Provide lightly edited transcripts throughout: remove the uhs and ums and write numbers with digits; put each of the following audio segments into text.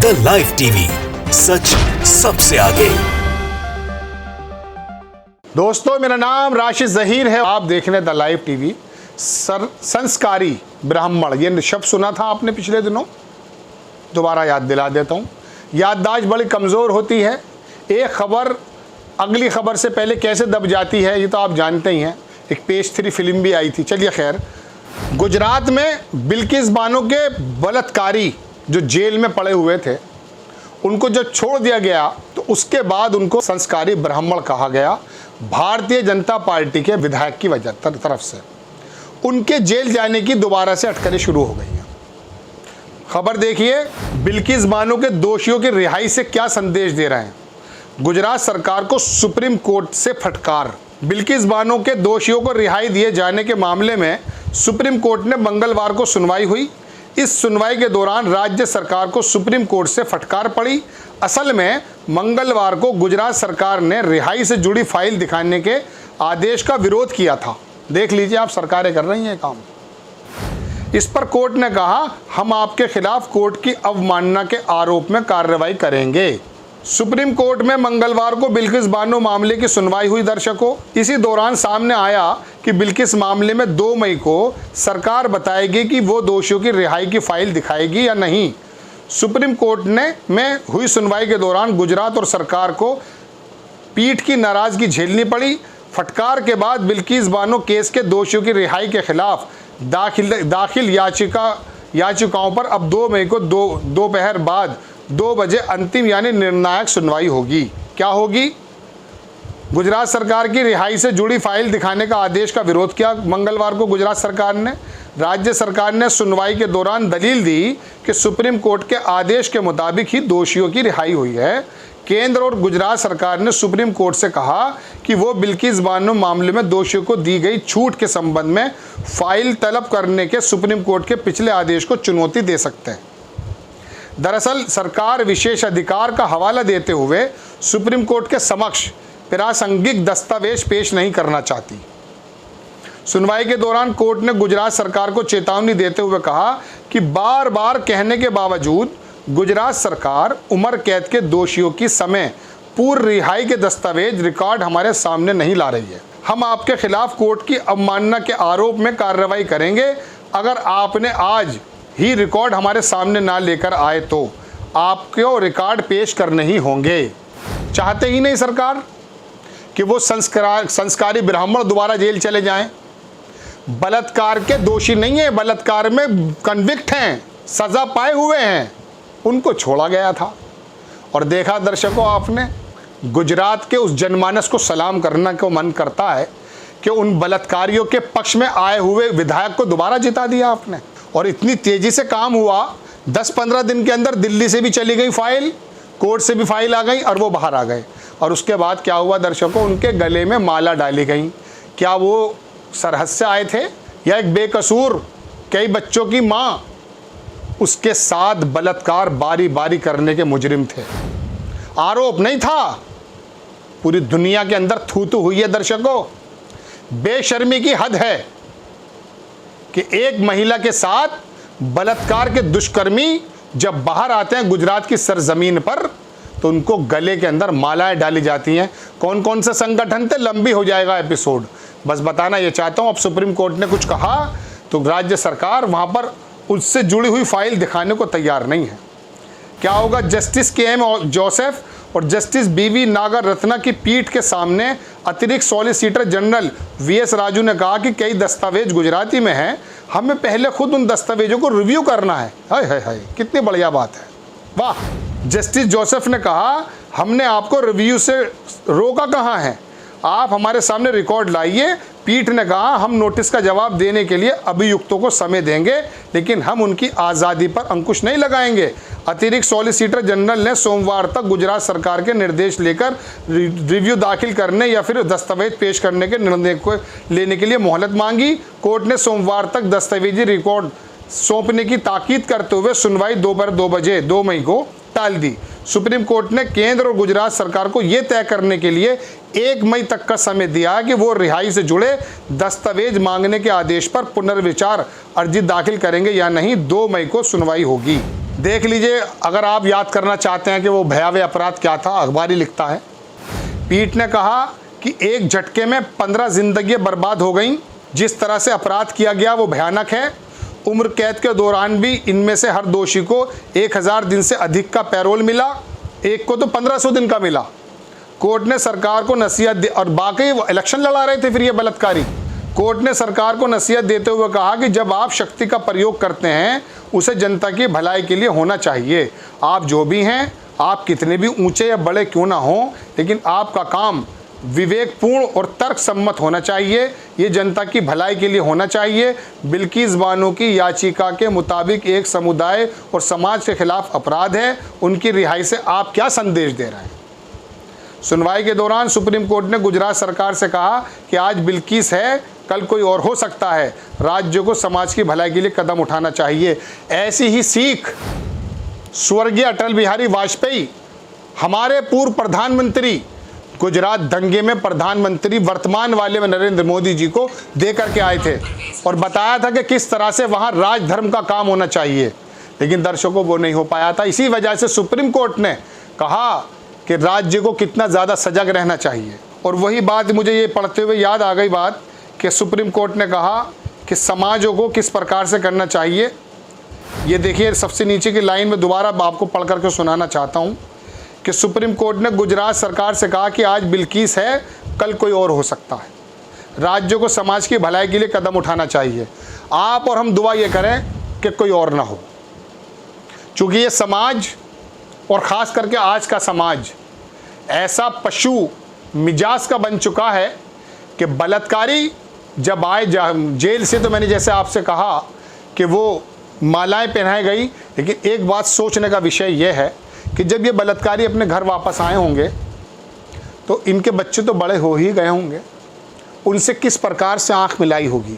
The live TV, सच सबसे आगे। दोस्तों, मेरा नाम राशिद जहीर है। आप देख रहे हैं द लाइव टीवी। संस्कारी ब्राह्मण, ये शब्द सुना था आपने पिछले दिनों, दोबारा याद दिला देता हूँ। याददाश्त बड़ी कमज़ोर होती है। एक खबर अगली खबर से पहले कैसे दब जाती है ये तो आप जानते ही हैं। एक पेज 3 फिल्म भी आई थी। चलिए खैर, गुजरात में बिल्किस बानो के बलात्कारी जो जेल में पड़े हुए थे, उनको जब छोड़ दिया गया तो उसके बाद उनको संस्कारी ब्राह्मण कहा गया, भारतीय जनता पार्टी के विधायक की वजह तरफ से। उनके जेल जाने की दोबारा से अटकलें शुरू हो गई हैं। खबर देखिए, बिल्किस बानो के दोषियों की रिहाई से क्या संदेश दे रहे हैं। गुजरात सरकार को सुप्रीम कोर्ट से फटकार। बिल्किस बानो के दोषियों को रिहाई दिए जाने के मामले में सुप्रीम कोर्ट ने मंगलवार को सुनवाई हुई। इस सुनवाई के दौरान राज्य सरकार को सुप्रीम कोर्ट से फटकार पड़ी। असल में मंगलवार को गुजरात सरकार ने रिहाई से जुड़ी फाइल दिखाने के आदेश का विरोध किया था। देख लीजिए, आप सरकारें कर रही हैं काम। इस पर कोर्ट ने कहा, हम आपके खिलाफ कोर्ट की अवमानना के आरोप में कार्रवाई करेंगे। सुप्रीम कोर्ट में मंगलवार को बिल्किस बानो मामले की सुनवाई हुई। दर्शकों, इसी दौरान सामने आया कि बिल्किस मामले में 2 मई को सरकार बताएगी कि वो दोषियों की रिहाई की फाइल दिखाएगी या नहीं। सुप्रीम कोर्ट में हुई सुनवाई के दौरान गुजरात और सरकार को पीठ की नाराजगी झेलनी पड़ी। फटकार के बाद बिल्किस बानो केस के दोषियों की रिहाई के खिलाफ दाखिल याचिकाओं पर अब 2 मई को दोपहर बाद 2 बजे अंतिम यानी निर्णायक सुनवाई होगी। क्या होगी? गुजरात सरकार की रिहाई से जुड़ी फाइल दिखाने का आदेश का विरोध किया मंगलवार को गुजरात सरकार ने। राज्य सरकार ने सुनवाई के दौरान दलील दी कि सुप्रीम कोर्ट के आदेश के मुताबिक ही दोषियों की रिहाई हुई है। केंद्र और गुजरात सरकार ने सुप्रीम कोर्ट से कहा कि वो बिल्किस बानो मामले में दोषियों को दी गई छूट के संबंध में फाइल तलब करने के सुप्रीम कोर्ट के पिछले आदेश को चुनौती दे सकते हैं। दरअसल सरकार विशेष अधिकार का हवाला देते हुए सुप्रीम कोर्ट के समक्ष प्रासंगिक दस्तावेज पेश नहीं करना चाहती। सुनवाई के दौरान कोर्ट ने गुजरात सरकार को चेतावनी देते हुए कहा कि बार बार कहने के बावजूद गुजरात सरकार उम्र कैद के दोषियों की समय पूर्व रिहाई के दस्तावेज रिकॉर्ड हमारे सामने नहीं ला रही है। हम आपके खिलाफ कोर्ट की अवमानना के आरोप में कार्रवाई करेंगे। अगर आपने आज ही रिकॉर्ड हमारे सामने ना लेकर आए तो आपको रिकॉर्ड पेश करने ही होंगे। चाहते ही नहीं सरकार कि वो संस्कारी ब्राह्मण दोबारा जेल चले जाएं। बलात्कार के दोषी नहीं है, बलात्कार में कन्विक्ट हैं, सजा पाए हुए हैं, उनको छोड़ा गया था। और देखा दर्शकों, आपने गुजरात के उस जनमानस को सलाम करना को मन करता है कि उन बलात्कारियों के पक्ष में आए हुए विधायक को दोबारा जिता दिया आपने। और इतनी तेजी से काम हुआ, 10-15 दिन के अंदर दिल्ली से भी चली गई फाइल, कोर्ट से भी फाइल आ गई और वो बाहर आ गए। और उसके बाद क्या हुआ दर्शकों, उनके गले में माला डाली गई। क्या वो सरहद से आए थे या एक बेकसूर कई बच्चों की माँ उसके साथ बलात्कार बारी बारी करने के मुजरिम थे? आरोप नहीं था, पूरी दुनिया के अंदर थू-थू हुई है दर्शकों। बेशर्मी की हद है कि एक महिला के साथ बलात्कार के दुष्कर्मी जब बाहर आते हैं गुजरात की सरजमीन पर तो उनको गले के अंदर मालाएं डाली जाती हैं। कौन कौन से संगठन थे, लंबी हो जाएगा एपिसोड। बस बताना ये चाहता हूं, अब सुप्रीम कोर्ट ने कुछ कहा तो राज्य सरकार वहां पर उससे जुड़ी हुई फाइल दिखाने को तैयार नहीं है। क्या होगा? Justice KM. जोसेफ और जस्टिस बी.वी. नागर रत्ना की पीठ के सामने अतिरिक्त सॉलिसिटर जनरल वी.एस. राजू ने कहा कि कई दस्तावेज गुजराती में हैं, हमें पहले खुद उन दस्तावेजों को रिव्यू करना है। हाय हाय हाय, कितनी बढ़िया बात है, वाह। जस्टिस जोसेफ ने कहा, हमने आपको रिव्यू से रोका कहाँ है, आप हमारे सामने रिकॉर्ड लाइए। पीठ ने कहा, हम नोटिस का जवाब देने के लिए अभियुक्तों को समय देंगे, लेकिन हम उनकी आज़ादी पर अंकुश नहीं लगाएंगे। अतिरिक्त सॉलिसिटर जनरल ने सोमवार तक गुजरात सरकार के निर्देश लेकर रिव्यू दाखिल करने या फिर दस्तावेज पेश करने के निर्णय को लेने के लिए मोहलत मांगी। कोर्ट ने सोमवार तक दस्तावेजी रिकॉर्ड सौंपने की ताकीद करते हुए सुनवाई दोपहर 2 बजे 2 मई को टाल दी। सुप्रीम कोर्ट ने केंद्र और गुजरात सरकार को यह तय करने के लिए 1 मई तक का समय दिया कि वो रिहाई से जुड़े दस्तावेज मांगने के आदेश पर पुनर्विचार अर्जी दाखिल करेंगे या नहीं। 2 मई को सुनवाई होगी। देख लीजिए, अगर आप याद करना चाहते हैं कि वो भयावह अपराध क्या था, अखबारी लिखता है, पीठ ने कहा कि एक झटके में 15 जिंदगियां बर्बाद हो गईं। जिस तरह से अपराध किया गया वो भयानक है। उम्र कैद के दौरान भी इनमें से हर दोषी को 1000 दिन से अधिक का पैरोल मिला, एक को तो 1500 दिन का मिला। कोर्ट ने सरकार को नसीहत दे, और बाकी वो इलेक्शन लड़ा रहे थे फिर ये बलात्कारी। कोर्ट ने सरकार को नसीहत देते हुए कहा कि जब आप शक्ति का प्रयोग करते हैं उसे जनता की भलाई के लिए होना चाहिए। आप जो भी हैं, आप कितने भी ऊंचे या बड़े क्यों ना हों, लेकिन आपका काम विवेकपूर्ण और तर्क सम्मत होना चाहिए। ये जनता की भलाई के लिए होना चाहिए। बिल्किस बानो की याचिका के मुताबिक एक समुदाय और समाज के खिलाफ अपराध है। उनकी रिहाई से आप क्या संदेश दे रहे हैं? सुनवाई के दौरान सुप्रीम कोर्ट ने गुजरात सरकार से कहा कि आज बिल्किस है, कल कोई और हो सकता है। राज्यों को समाज की भलाई के लिए कदम उठाना चाहिए। ऐसी ही सीख स्वर्गीय अटल बिहारी वाजपेयी, हमारे पूर्व प्रधानमंत्री, गुजरात दंगे में प्रधानमंत्री वर्तमान वाले में नरेंद्र मोदी जी को दे करके आए थे और बताया था कि किस तरह से वहाँ राजधर्म का काम होना चाहिए, लेकिन दर्शकों वो नहीं हो पाया था। इसी वजह से सुप्रीम कोर्ट ने कहा कि राज्य को कितना ज़्यादा सजग रहना चाहिए। और वही बात मुझे ये पढ़ते हुए याद आ गई बात कि सुप्रीम कोर्ट ने कहा कि समाजों को किस प्रकार से करना चाहिए। ये देखिए, सबसे नीचे की लाइन में दोबारा आपको पढ़ करके सुनाना चाहता हूँ कि सुप्रीम कोर्ट ने गुजरात सरकार से कहा कि आज बिल्किस है, कल कोई और हो सकता है। राज्यों को समाज की भलाई के लिए कदम उठाना चाहिए। आप और हम दुआ ये करें कि कोई और ना हो, क्योंकि ये समाज और ख़ास करके आज का समाज ऐसा पशु मिजाज का बन चुका है कि बलात्कारी जब आए जेल से, तो मैंने जैसे आपसे कहा कि वो मालाएं पहनाई गई, लेकिन एक बात सोचने का विषय यह है कि जब ये बलात्कारी अपने घर वापस आए होंगे तो इनके बच्चे तो बड़े हो ही गए होंगे, उनसे किस प्रकार से आंख मिलाई होगी?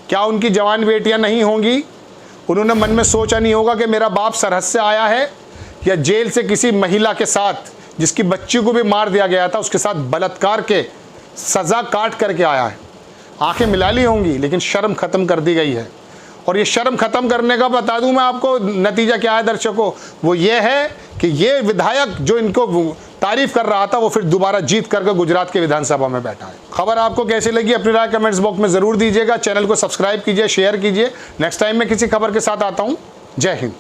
क्या उनकी जवान बेटियां नहीं होंगी? उन्होंने मन में सोचा नहीं होगा कि मेरा बाप सरहद से आया है या जेल से किसी महिला के साथ, जिसकी बच्ची को भी मार दिया गया था, उसके साथ बलात्कार के सज़ा काट करके आया है। आंखें मिला ली होंगी, लेकिन शर्म ख़त्म कर दी गई है। और ये शर्म ख़त्म करने का बता दूं मैं आपको नतीजा क्या है दर्शकों, वो ये है कि ये विधायक जो इनको तारीफ कर रहा था वो फिर दोबारा जीत करके गुजरात के विधानसभा में बैठा है। खबर आपको कैसी लगी अपनी राय कमेंट्स बॉक्स में ज़रूर दीजिएगा। चैनल को सब्सक्राइब कीजिए, शेयर कीजिए। नेक्स्ट टाइम मैं किसी खबर के साथ आता हूँ। जय हिंद।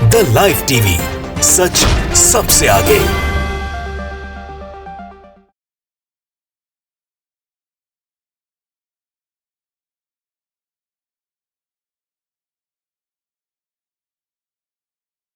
द लाइव टीवी, सच सबसे आगे।